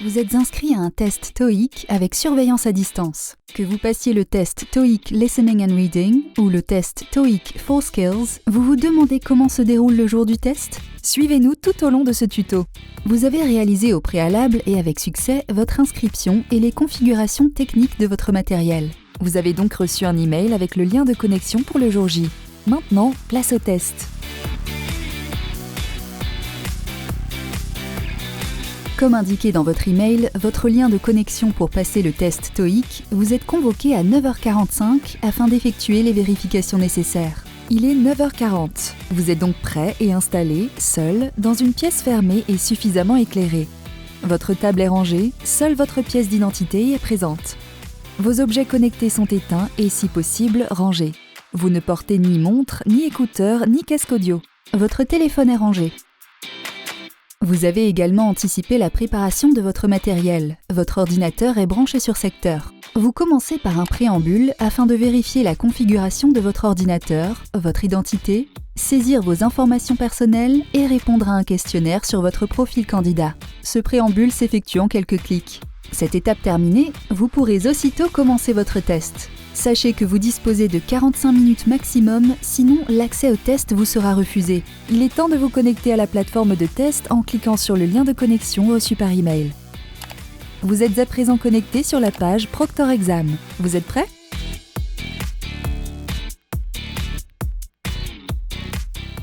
vous êtes inscrit à un test TOEIC avec surveillance à distance. Que vous passiez le test TOEIC Listening and Reading ou le test TOEIC 4 Skills, vous vous demandez comment se déroule le jour du test ? Suivez-nous tout au long de ce tuto. Vous avez réalisé au préalable et avec succès votre inscription et les configurations techniques de votre matériel. Vous avez donc reçu un email avec le lien de connexion pour le jour J. Maintenant, place au test. Comme indiqué dans votre email, votre lien de connexion pour passer le test TOEIC, vous êtes convoqué à 9h45 afin d'effectuer les vérifications nécessaires. Il est 9h40. Vous êtes donc prêt et installé, seul, dans une pièce fermée et suffisamment éclairée. Votre table est rangée, seule votre pièce d'identité est présente. Vos objets connectés sont éteints et, si possible, rangés. Vous ne portez ni montre, ni écouteurs, ni casque audio. Votre téléphone est rangé. Vous avez également anticipé la préparation de votre matériel. Votre ordinateur est branché sur secteur. Vous commencez par un préambule afin de vérifier la configuration de votre ordinateur, votre identité, saisir vos informations personnelles et répondre à un questionnaire sur votre profil candidat. Ce préambule s'effectue en quelques clics. Cette étape terminée, vous pourrez aussitôt commencer votre test. Sachez que vous disposez de 45 minutes maximum, sinon l'accès au test vous sera refusé. Il est temps de vous connecter à la plateforme de test en cliquant sur le lien de connexion reçu par email. Vous êtes à présent connecté sur la page Proctor Exam. Vous êtes prêt ?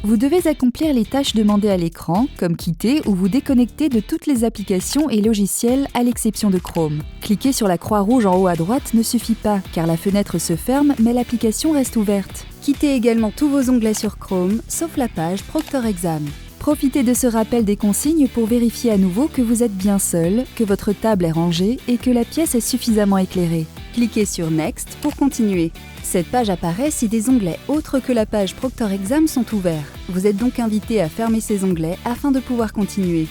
Vous devez accomplir les tâches demandées à l'écran, comme quitter ou vous déconnecter de toutes les applications et logiciels à l'exception de Chrome. Cliquer sur la croix rouge en haut à droite ne suffit pas, car la fenêtre se ferme mais l'application reste ouverte. Quittez également tous vos onglets sur Chrome, sauf la page Proctor Exam. Profitez de ce rappel des consignes pour vérifier à nouveau que vous êtes bien seul, que votre table est rangée et que la pièce est suffisamment éclairée. Cliquez sur Next pour continuer. Cette page apparaît si des onglets autres que la page Proctor Exam sont ouverts. Vous êtes donc invité à fermer ces onglets afin de pouvoir continuer.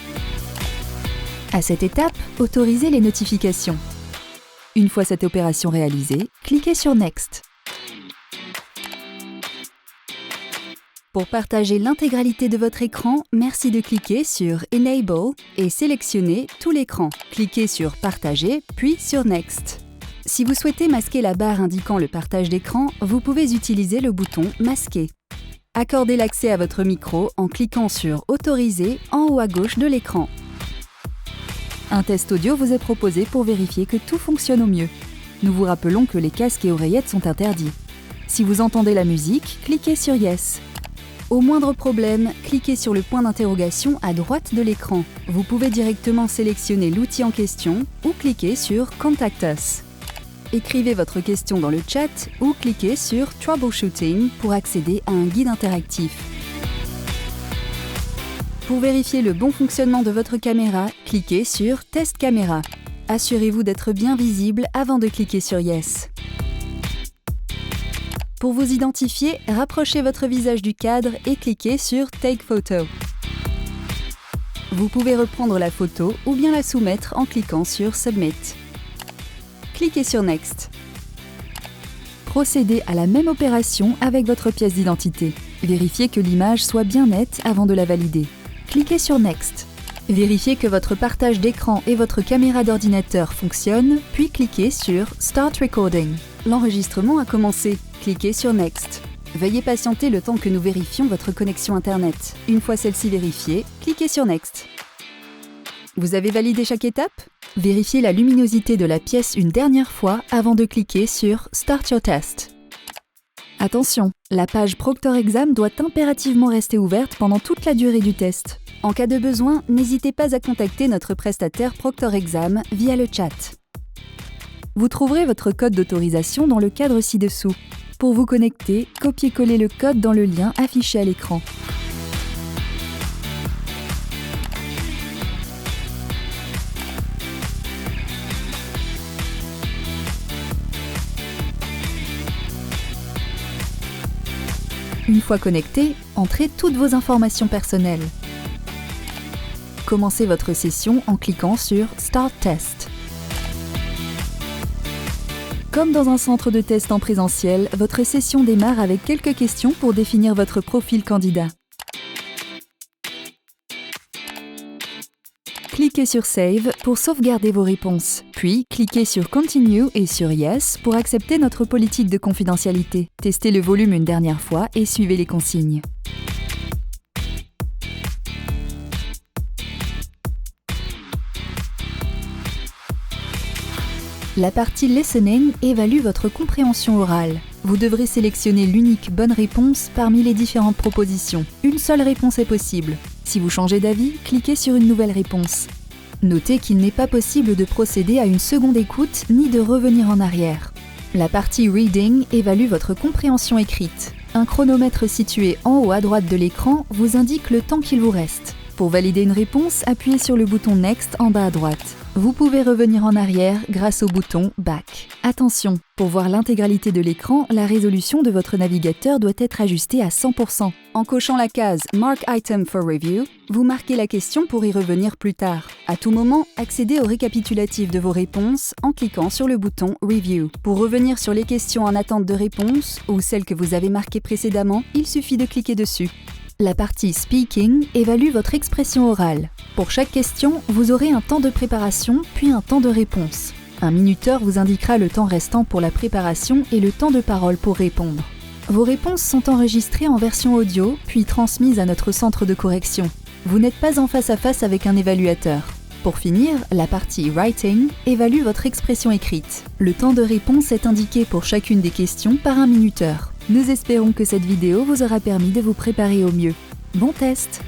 À cette étape, autorisez les notifications. Une fois cette opération réalisée, cliquez sur Next. Pour partager l'intégralité de votre écran, merci de cliquer sur Enable et sélectionner tout l'écran. Cliquez sur Partager, puis sur Next. Si vous souhaitez masquer la barre indiquant le partage d'écran, vous pouvez utiliser le bouton Masquer. Accordez l'accès à votre micro en cliquant sur Autoriser en haut à gauche de l'écran. Un test audio vous est proposé pour vérifier que tout fonctionne au mieux. Nous vous rappelons que les casques et oreillettes sont interdits. Si vous entendez la musique, cliquez sur Yes. Au moindre problème, cliquez sur le point d'interrogation à droite de l'écran. Vous pouvez directement sélectionner l'outil en question ou cliquer sur Contact Us. Écrivez votre question dans le chat ou cliquez sur Troubleshooting pour accéder à un guide interactif. Pour vérifier le bon fonctionnement de votre caméra, cliquez sur Test caméra. Assurez-vous d'être bien visible avant de cliquer sur Yes. Pour vous identifier, rapprochez votre visage du cadre et cliquez sur Take Photo. Vous pouvez reprendre la photo ou bien la soumettre en cliquant sur Submit. Cliquez sur Next. Procédez à la même opération avec votre pièce d'identité. Vérifiez que l'image soit bien nette avant de la valider. Cliquez sur Next. Vérifiez que votre partage d'écran et votre caméra d'ordinateur fonctionnent, puis cliquez sur Start Recording. L'enregistrement a commencé. Cliquez sur Next. Veuillez patienter le temps que nous vérifions votre connexion Internet. Une fois celle-ci vérifiée, cliquez sur Next. Vous avez validé chaque étape ? Vérifiez la luminosité de la pièce une dernière fois avant de cliquer sur Start Your Test. Attention, la page Proctor Exam doit impérativement rester ouverte pendant toute la durée du test. En cas de besoin, n'hésitez pas à contacter notre prestataire Proctor Exam via le chat. Vous trouverez votre code d'autorisation dans le cadre ci-dessous. Pour vous connecter, copiez-collez le code dans le lien affiché à l'écran. Une fois connecté, entrez toutes vos informations personnelles. Commencez votre session en cliquant sur Start Test. Comme dans un centre de test en présentiel, votre session démarre avec quelques questions pour définir votre profil candidat. Cliquez cliquez sur Save pour sauvegarder vos réponses. Puis, cliquez sur Continue et sur Yes pour accepter notre politique de confidentialité. Testez le volume une dernière fois et suivez les consignes. La partie Listening évalue votre compréhension orale. Vous devrez sélectionner l'unique bonne réponse parmi les différentes propositions. Une seule réponse est possible. Si vous changez d'avis, cliquez sur une nouvelle réponse. Notez qu'il n'est pas possible de procéder à une seconde écoute ni de revenir en arrière. La partie Reading évalue votre compréhension écrite. Un chronomètre situé en haut à droite de l'écran vous indique le temps qu'il vous reste. Pour valider une réponse, appuyez sur le bouton Next en bas à droite. Vous pouvez revenir en arrière grâce au bouton Back. Attention, pour voir l'intégralité de l'écran, la résolution de votre navigateur doit être ajustée à 100%. En cochant la case Mark Item for Review, vous marquez la question pour y revenir plus tard. À tout moment, accédez au récapitulatif de vos réponses en cliquant sur le bouton Review. Pour revenir sur les questions en attente de réponse ou celles que vous avez marquées précédemment, il suffit de cliquer dessus. La partie Speaking évalue votre expression orale. Pour chaque question, vous aurez un temps de préparation puis un temps de réponse. Un minuteur vous indiquera le temps restant pour la préparation et le temps de parole pour répondre. Vos réponses sont enregistrées en version audio puis transmises à notre centre de correction. Vous n'êtes pas en face à face avec un évaluateur. Pour finir, la partie Writing évalue votre expression écrite. Le temps de réponse est indiqué pour chacune des questions par un minuteur. Nous espérons que cette vidéo vous aura permis de vous préparer au mieux. Bon test!